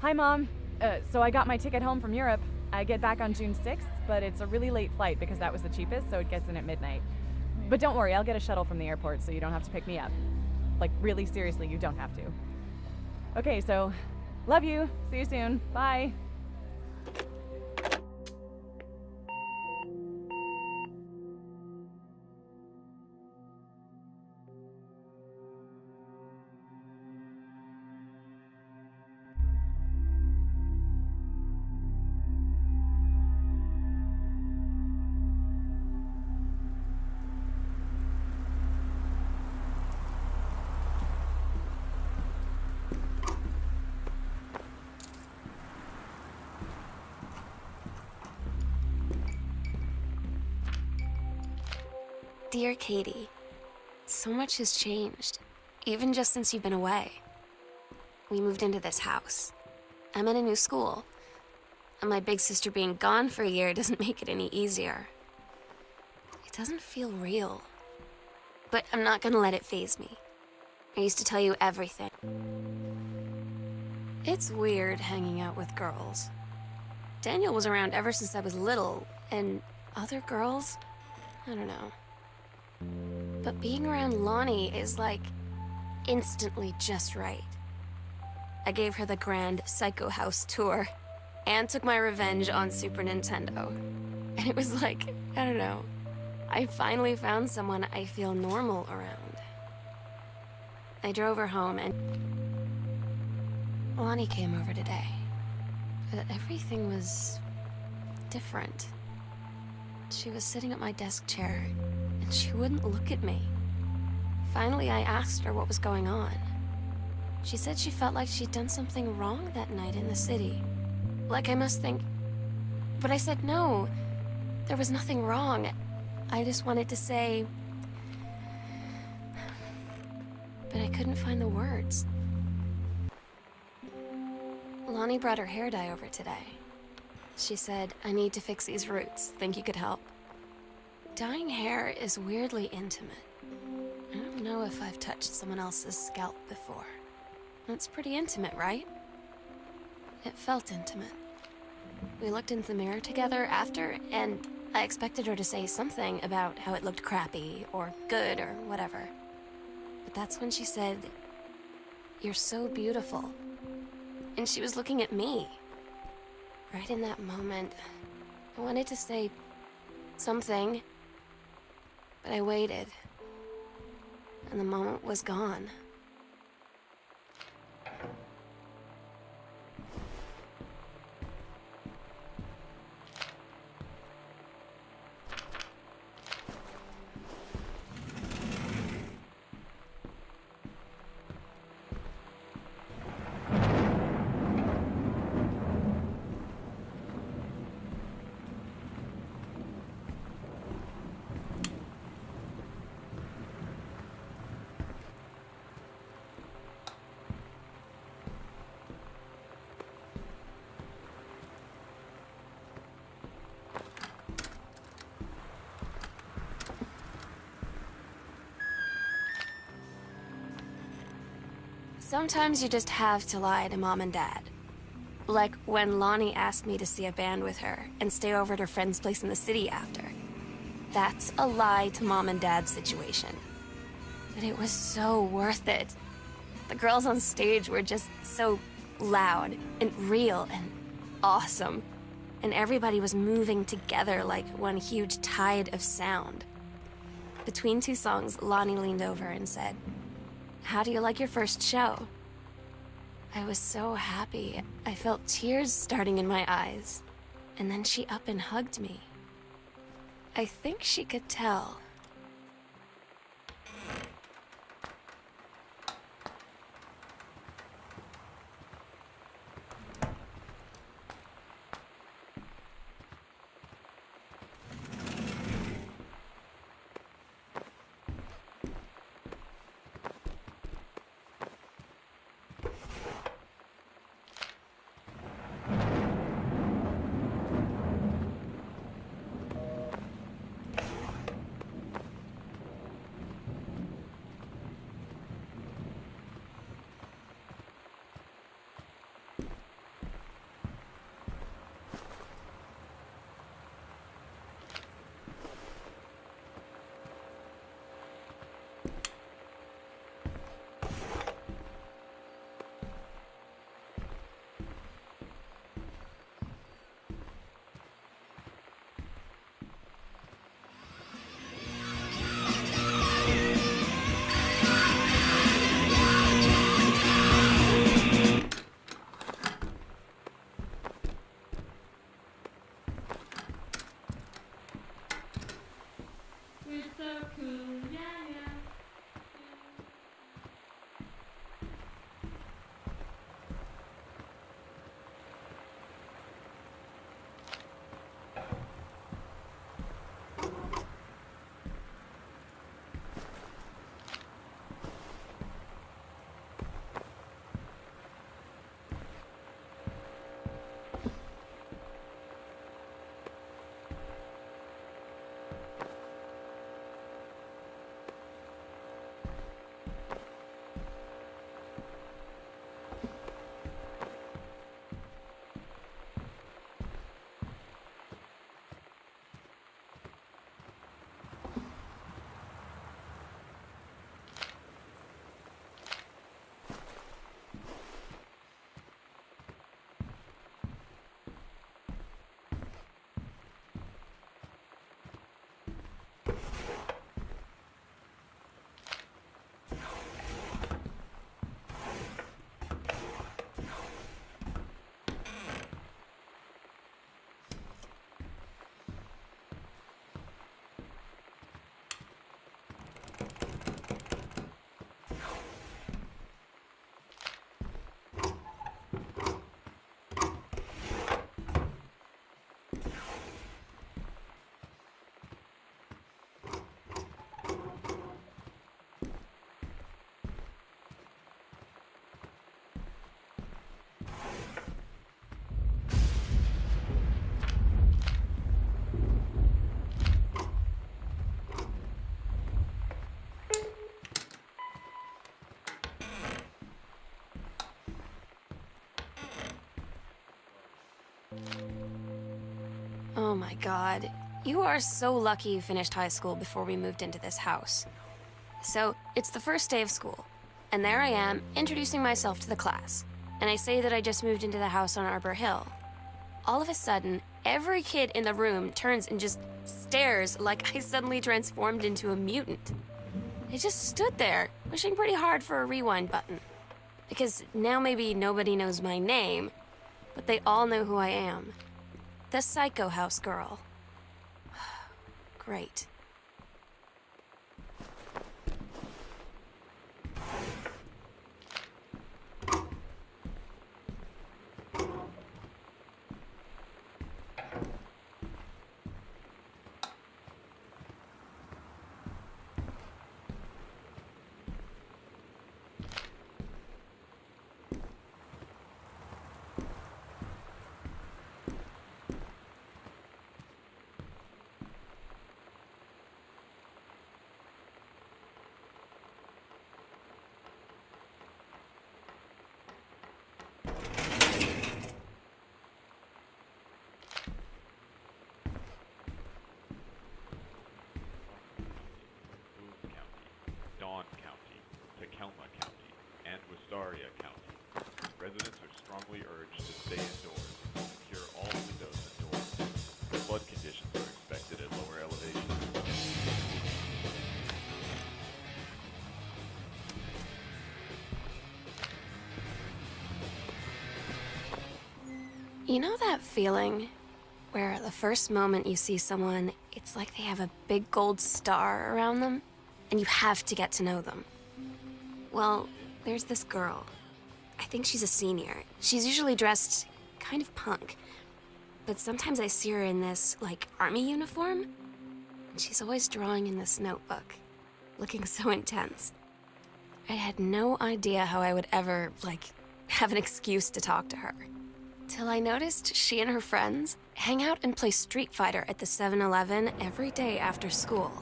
Hi, Mom. So I got my ticket home from Europe. I get back on June 6th, but it's a really late flight because that was the cheapest, so it gets in at midnight. But don't worry, I'll get a shuttle from the airport so you don't have to pick me up. Like, really seriously, you don't have to. Okay, so, love you. See you soon. Bye. Dear Katie, so much has changed, even just since you've been away. We moved into this house. I'm at a new school, and my big sister being gone for a year doesn't make it any easier. It doesn't feel real, but I'm not gonna let it faze me. I used to tell you everything. It's weird hanging out with girls. Daniel was around ever since I was little, and other girls, I don't know. But being around Lonnie is like instantly just right. I gave her the grand Psycho House tour and took my revenge on Super Nintendo. And it was like, I don't know, I finally found someone I feel normal around. I drove her home and Lonnie came over today. But everything was different. She was sitting at my desk chair, and she wouldn't look at me. Finally, I asked her what was going on. She said she felt like she'd done something wrong that night in the city. Like I must think... But I said no. There was nothing wrong. I just wanted to say... But I couldn't find the words. Lonnie brought her hair dye over today. She said, I need to fix these roots. Think you could help? Dyeing hair is weirdly intimate. I don't know if I've touched someone else's scalp before. That's pretty intimate, right? It felt intimate. We looked in the mirror together after, and I expected her to say something about how it looked crappy, or good, or whatever. But that's when she said, "You're so beautiful." And she was looking at me. Right in that moment, I wanted to say something, but I waited, and the moment was gone. Sometimes you just have to lie to Mom and Dad. Like when Lonnie asked me to see a band with her and stay over at her friend's place in the city after. That's a lie to Mom and Dad's situation. But it was so worth it. The girls on stage were just so loud and real and awesome. And everybody was moving together like one huge tide of sound. Between two songs, Lonnie leaned over and said, "How do you like your first show?" I was so happy. I felt tears starting in my eyes. And then she up and hugged me. I think she could tell. Oh my god. You are so lucky you finished high school before we moved into this house. So, it's the first day of school, and there I am, introducing myself to the class. And I say that I just moved into the house on Arbor Hill. All of a sudden, every kid in the room turns and just stares like I suddenly transformed into a mutant. I just stood there, wishing pretty hard for a rewind button. Because now maybe nobody knows my name, but they all know who I am. The Psycho House girl. Great. Wistaria County. Residents are strongly urged to stay indoors and secure all windows and doors. Flood conditions are expected at lower elevations. You know that feeling where the first moment you see someone, it's like they have a big gold star around them, and you have to get to know them? Well, there's this girl. I think she's a senior. She's usually dressed kind of punk, but sometimes I see her in this, like, army uniform, and she's always drawing in this notebook, looking so intense. I had no idea how I would ever, like, have an excuse to talk to her. Till I noticed she and her friends hang out and play Street Fighter at the 7-Eleven every day after school.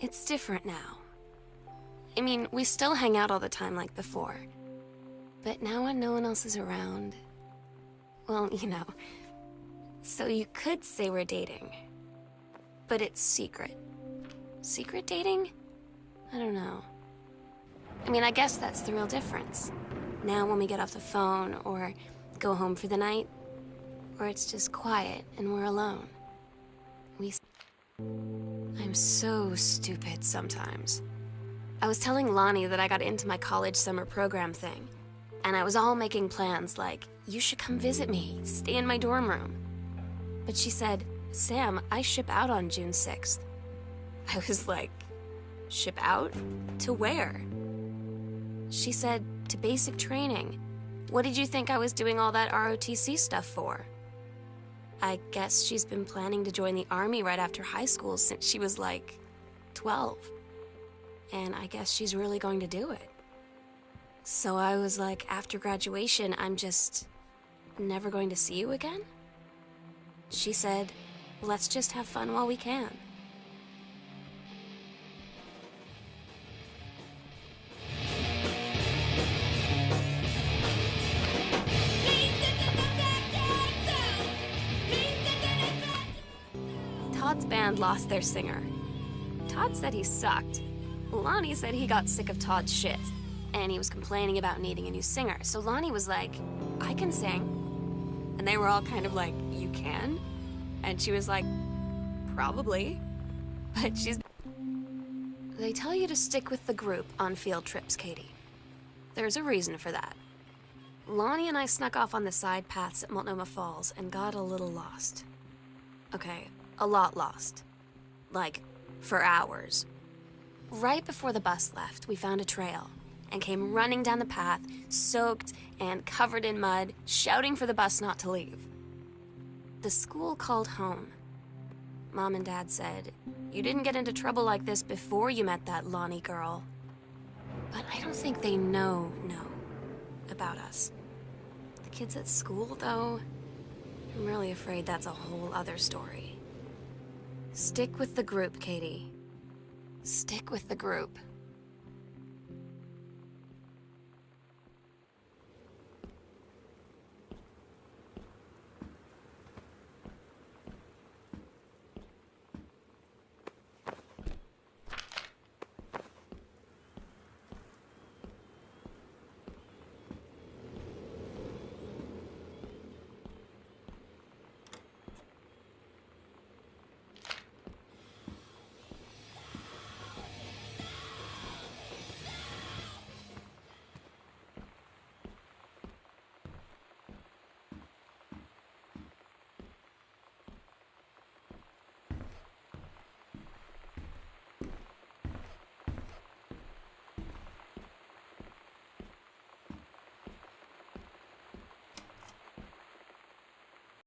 It's different now. I mean, we still hang out all the time like before. But now when no one else is around, well, you know. So you could say we're dating. But it's secret. Secret dating? I don't know. I mean, I guess that's the real difference. Now when we get off the phone or go home for the night, or it's just quiet and we're alone. I'm so stupid sometimes. I was telling Lonnie that I got into my college summer program thing, and I was all making plans like, you should come visit me, stay in my dorm room. But she said, Sam, I ship out on June 6th. I was like, ship out? To where? She said, to basic training. What did you think I was doing all that ROTC stuff for? I guess she's been planning to join the army right after high school since she was like 12. And I guess she's really going to do it. So I was like, after graduation, I'm just never going to see you again? She said, let's just have fun while we can. Todd's band lost their singer. Todd said he sucked. Lonnie said he got sick of Todd's shit, and he was complaining about needing a new singer. So Lonnie was like, I can sing. And they were all kind of like, you can? And she was like, probably. But she's... They tell you to stick with the group on field trips, Katie. There's a reason for that. Lonnie and I snuck off on the side paths at Multnomah Falls and got a little lost. Okay, a lot lost. Like, for hours. Right before the bus left, we found a trail and came running down the path, soaked and covered in mud, shouting for the bus not to leave. The school called home. Mom and Dad said, you didn't get into trouble like this before you met that Lonnie girl. But I don't think they know about us. The kids at school, though, I'm really afraid that's a whole other story. Stick with the group, Katie. Stick with the group.